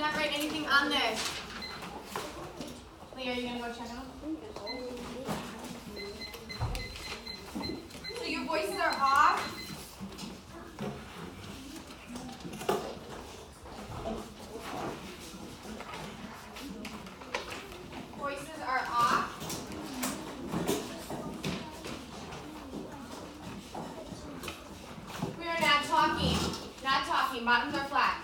not write anything on this. Leah, are you going to go check them? So your voices are off. Voices are off. We are not talking. Not talking. Bottoms are flat.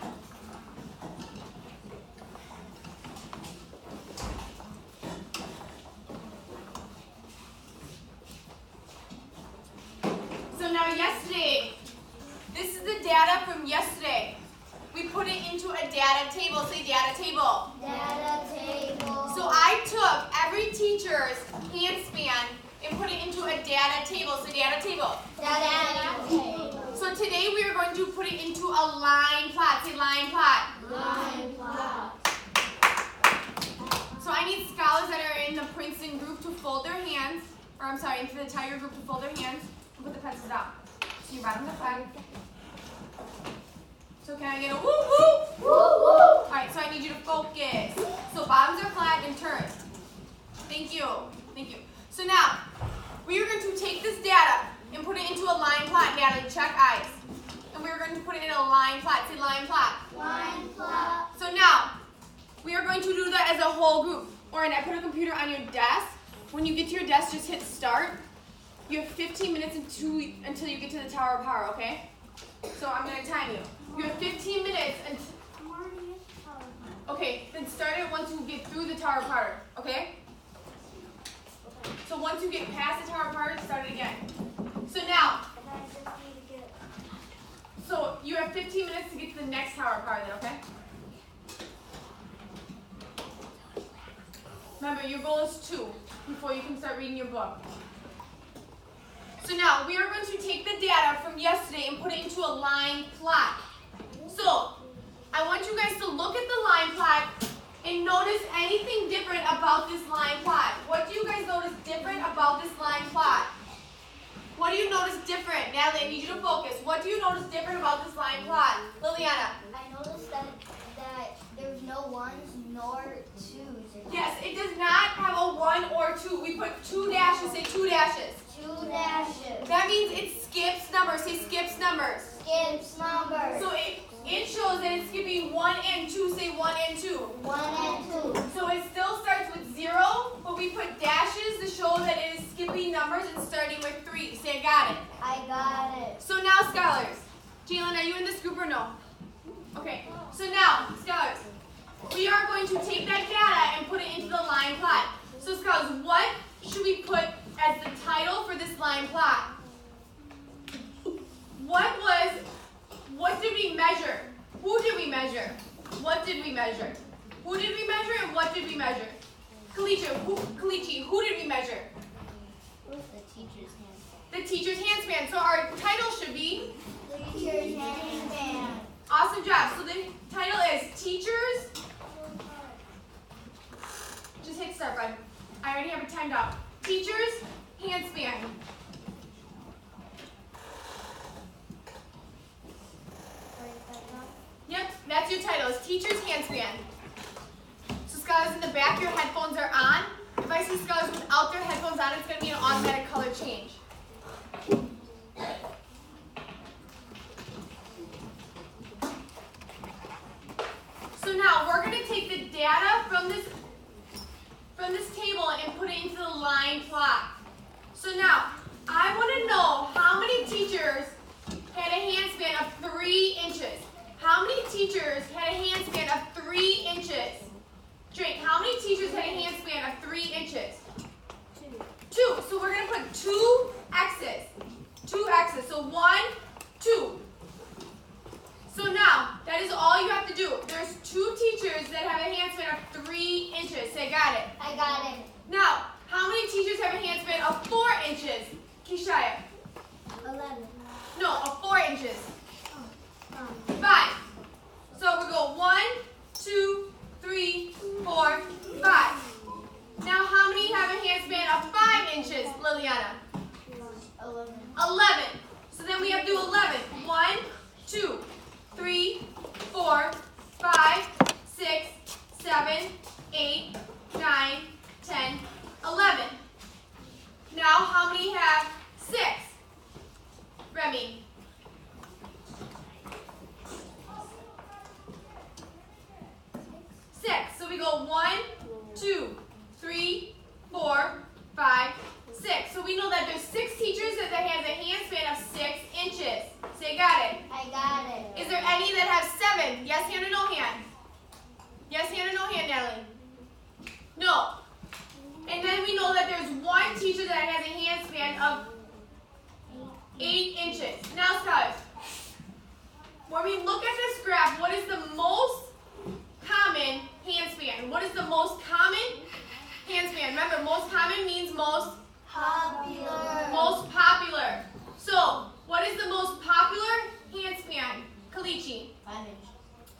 So now yesterday, this is the data from yesterday. We put it into a data table. Say data table. Data table. So I took every teacher's handspan and put it into a data table. So data table. Data table. So today we are going to put it into a line plot. Say line plot. Line plot. So I need scholars that are in the Princeton group to fold their hands, or I'm sorry, into the Tiger group to fold their hands and put the pencils down. So your bottoms are flat. So can I get a woo woo? Woo woo. Alright, so I need you to focus. So bottoms are flat and turn. Thank you. Thank you. So now, we are going to take this data and put it into a line plot. Natalie, check eyes. And we are going to put it in a line plot. Say line plot. Line plot. So now, we are going to do that as a whole group. Or I put a computer on your desk. When you get to your desk, just hit start. You have 15 minutes until you get to the Tower of Power, okay? So I'm going to time you. You have 15 minutes until... Okay, then start it once you get through the Tower of Power, okay? So once you get past the Tower of Power, start it again. So now, so you have 15 minutes to get to the next Tower of Power then, okay? Remember, your goal is 2 before you can start reading your book. So now, we are going to take the data from yesterday and put it into a line plot. So, I want you guys to look at the line plot and notice anything different about this line plot. What do you guys notice different about this line plot? What do you notice different? Natalie, I need you to focus. What do you notice different about this line plot? Liliana? I noticed that there's no ones nor twos. Yes, it does not have a 1 or 2. We put 2 dashes. Say 2 dashes. 2 dashes. That means it skips numbers. Say skips numbers. Skips numbers. So it shows that it's skipping 1 and 2. Say 1 and 2. 1 and 2. So it still starts with 0, but we put dashes to show that it is skipping numbers and starting with 3. Say I got it. I got it. So now, scholars. Jalen, are you in this group or no? Okay. So now, scholars, we are going to take that data and put it into the line plot. So scholars, what should we put as the title for this line plot? What did we measure? Who did we measure? What did we measure? Who did we measure and what did we measure? Kalichi, who did we measure? The teacher's handspan. The teacher's handspan. So our title should be? Teacher's handspan. Awesome job. So the title is Teachers. Just hit start, bud. I already have it timed out. Teacher's handspan. Yep, that's your title. It's Teacher's handspan. So scholars, in the back, your headphones are on. If I see scholars without their headphones on, it's going to be an automatic color change. So now we're going to take the data from this table and put it into the line plot. So now I want to know how many teachers had a handspan of 3 inches. How many teachers had a handspan of 3 inches? Drake, how many teachers had a handspan of 3 inches? 2. So we're going to put 2 X's. 2 X's. So 1, 2. So now, that is all you have to do. There's 2 teachers that have a handspan of 3 inches. Say, got it. I got it. Now, how many teachers have a handspan of 4 inches? Kishaya. 11. No, of 4 inches. 5. So we go 1, 2, 3, 4, 5. Now, how many have a handspan of 5 inches, Liliana? 11. 11. So then we have to do 11. 1, 2, 3, 4, 5, 6, teacher that has a hand span of 8 inches. Now, scholars, when we look at this graph, what is the most common hand span? What is the most common hand span? Remember, most common means most Popular. most popular. So, what is the most popular hand span? Kalichi. 5 inches.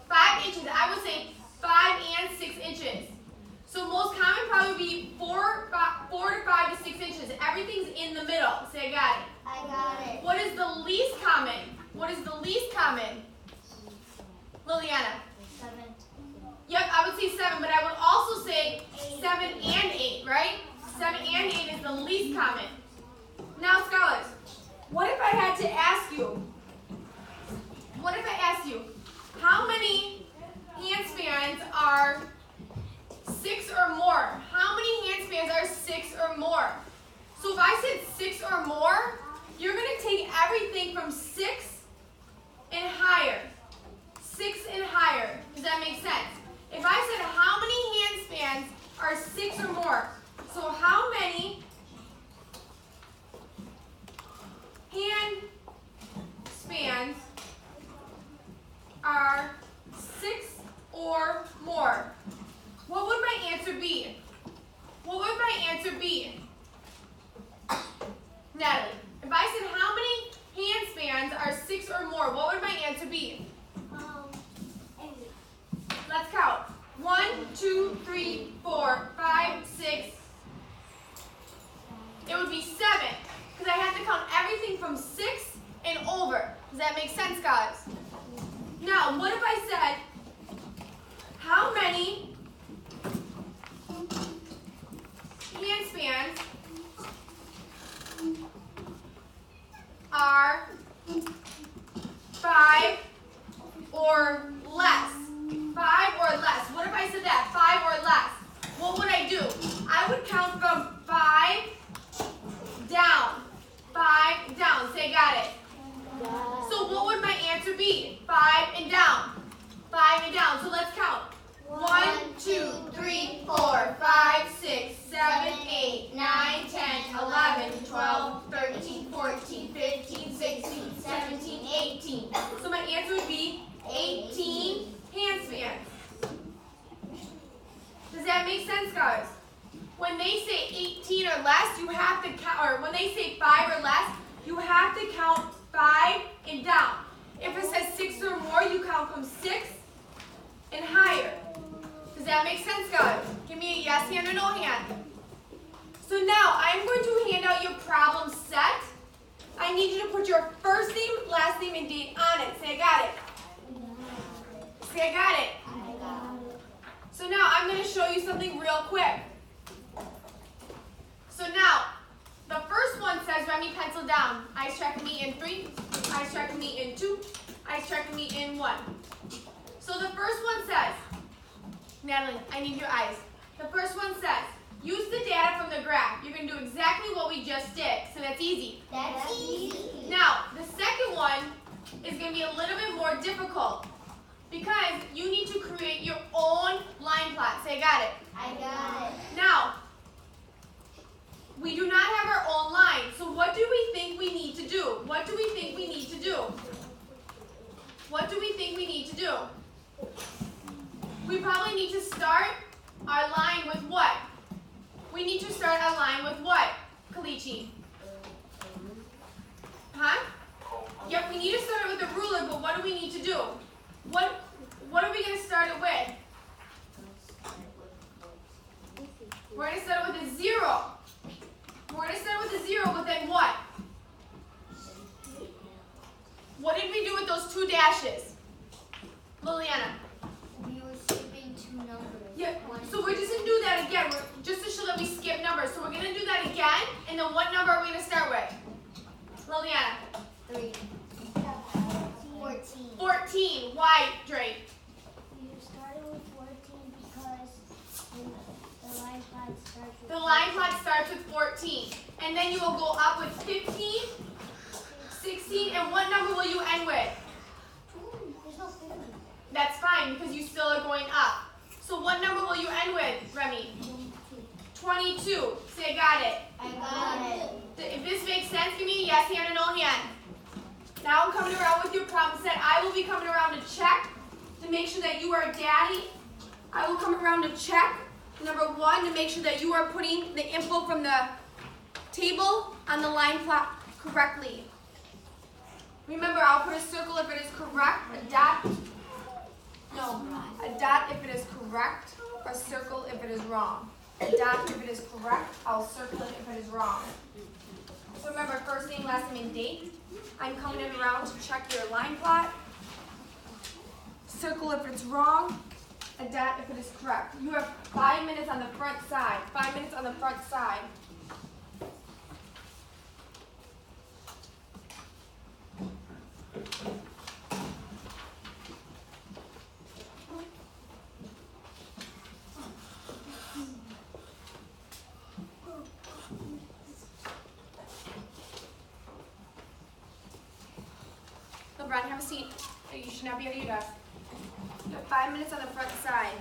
5 inches. I would say 5 and 6 inches. So most common probably be 4 to 5 to 6 inches. Everything's in the middle. Say I got it. I got it. What is the least common? What is the least common? Liliana. 7. Yep, I would say 7, but I would also say 7 and 8, right? 7 and 8 is the least common. Now, scholars, what if I had to ask you, how many hand spans are 6 or more? How many hand spans are 6 or more? So if I said 6 or more, you're going to take everything from 6 and higher. 6 and higher. Does that make sense? If I said how many hand spans are 6 or more, so how many hand spans are 6 or more? What would my answer be? What would my answer be? Natalie, if I said how many hand spans are 6 or more, what would my answer be? 8. Let's count. 1, 2, 3, 4, 5, 6. It would be 7, because I have to count everything from 6 and over. Does that make sense, guys? Now, what if I said, how many hand spans are 5 or less? 5 or less. What if I said that? 5 or less. What would I do? I would count from 5 down. 5 down. Say got it. So what would my answer be? 5 and down. 5 and down. So let's count. 1, 2, 3, 4, 5, 6, 7, 8, 9, 10, 11, 12, 13, 14, 15, 16, 17, 18. So my answer would be 18 hand spans. Does that make sense, guys? When they say 18 or less, you have to count, or when they say 5 or less, you have to count 5 and down. If it says 6 or more, you count from 6 and higher. Does that make sense, guys? Give me a yes hand or no hand. So now, I'm going to hand out your problem set. I need you to put your first name, last name, and date on it. Say I got it. Say I got it. So now, I'm going to show you something real quick. So now, the first one says, Remy, pencil down. Ice tracking me in 3, ice tracking me in 2, ice tracking me in 1. So the first one says, Natalie, I need your eyes. The first one says, use the data from the graph. You're going to do exactly what we just did. So that's easy. That's easy. Now, the second one is going to be a little bit more difficult because you need to create your own line plot. Say, I got it. I got it. Now, we do not have our own line. So what do we think we need to do? What do we think we need to do? What do we think we need to do? We probably need to start our line with what? We need to start our line with what, Kalichi? Huh? Yep, we need to start it with a ruler, but what do we need to do? What are we going to start it with? We're going to start it with a 0. We're going to start with a 0, but then what? What did we do with those 2 dashes? Liliana. We were skipping 2 numbers. Yeah, so we're just going to do that again, just to show that we skip numbers. So we're going to do that again, and then what number are we going to start with? Liliana. 3. 14. 14. Why, Drake? You started with 14 because the line plot starts with The line plot starts with 14. And then you will go up with 15, 16, and what number will you end with? There's no 50. That's fine, because you still are going up. So what number will you end with, Remy? 22. Say, I got it. I got it. If this makes sense, give me a yes hand and no hand. Now I'm coming around with your problem set. I will be coming around to check to make sure that you are daddy. I will come around to check, number one, to make sure that you are putting the info from the table on the line plot correctly. Remember, I'll put a circle if it is correct, a dot if it is correct, a circle if it is wrong. A dot if it is correct, I'll circle it if it is wrong. So remember, first name, last name, and date. I'm coming in around to check your line plot. Circle if it's wrong, a dot if it is correct. You have 5 minutes on the front side. 5 minutes on the front side. LeBron, have a seat. You should not be out of your desk. You have 5 minutes on the front side.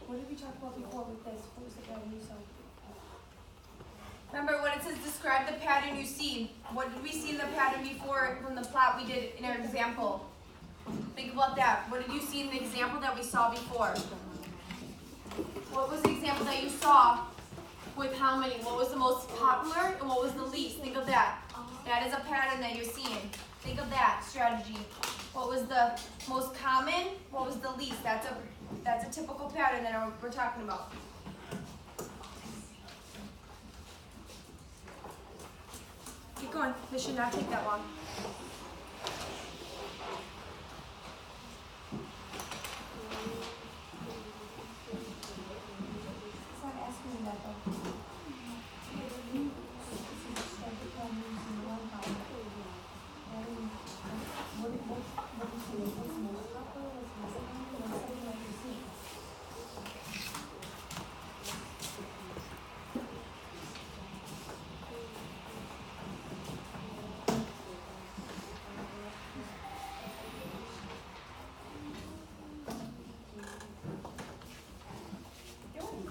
What did we talk about before with this? What was the pattern you saw? Remember when it says describe the pattern you see. What did we see in the pattern before from the plot we did in our example? Think about that. What did you see in the example that we saw before? What was the example that you saw with how many? What was the most popular and what was the least? Think of that. That is a pattern that you're seeing. Think of that strategy. What was the most common? What was the least? That's a typical pattern that we're talking about. Keep going. This should not take that long. It's not asking me that though.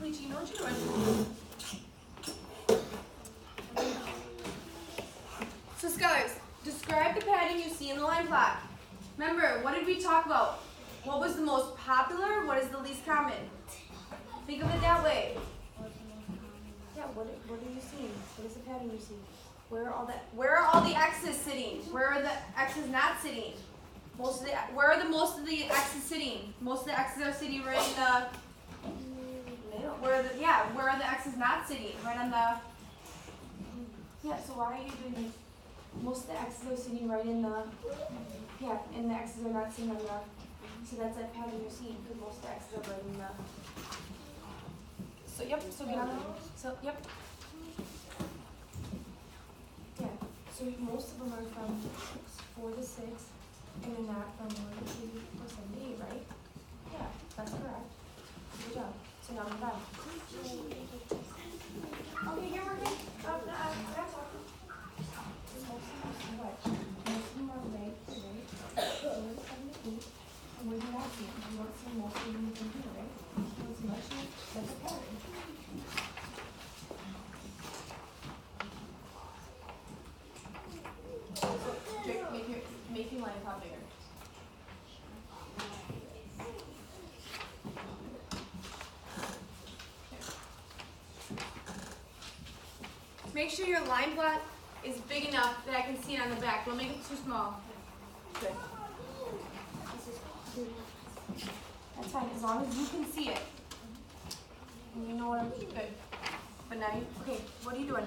You know what you're doing. So scholars, describe the pattern you see in the line plot. Remember, what did we talk about? What was the most popular? What is the least common? Think of it that way. Yeah, what are you seeing? What is the pattern you see? Where are all the X's sitting? Where are the X's not sitting? Where are most of the X's sitting? Most of the X's are sitting right in the middle. Where are the X's not sitting? Right on the so why are you doing this? Most of the X's are sitting right in the and the X's are not sitting on the so that's that pattern you're seeing because most of the X's are right in the so get on the so most of them are from 4 to 6 and they're not from 1 to 2 or 7 to 8, right? Yeah, that's correct. Good job. So now I'm done. Okay, you're working. That's all. Most of them are right to right. 4 to 7 to 8. And where do you not see them? You don't see most of them in here, right? You don't see much. That's a pattern. Make your line top bigger. Make sure your line plot is big enough that I can see it on the back. Don't make it too small. Good. That's fine, as long as you can see it. And you know what I'm doing. Good. But now okay, what are you doing?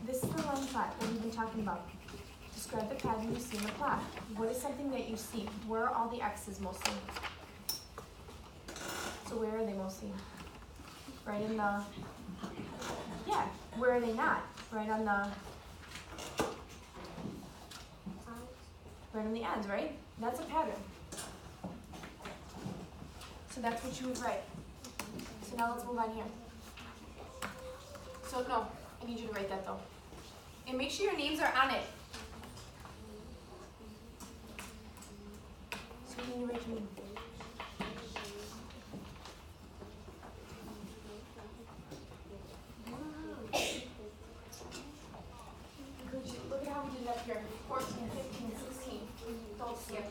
This is the line plot that we've been talking about. Describe the pattern you see in the plot. What is something that you see? Where are all the X's mostly? So where are they mostly? Right in the Yeah, where are they not? Right on the ends, right? That's a pattern. So that's what you would write. So now let's move on here. So no, I need you to write that though. And make sure your names are on it. So can you write your name? Look at how we did it up here. 14, 15, 16. Don't skip.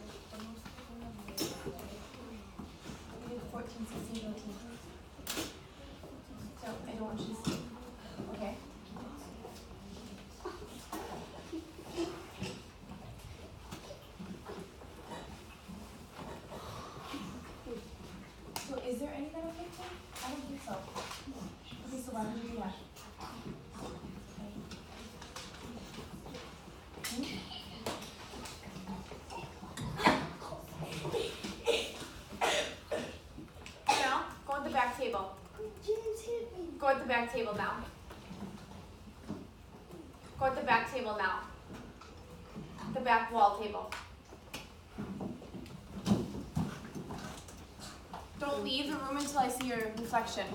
We did 14, 16, 18. So I don't want you to skip. Okay? So is there any that are 15? I don't think so. Okay, so why would you do that? Now, go at the back table. Go at the back table now. Go at the back table now. The back wall table. Don't leave the room until I see your reflection.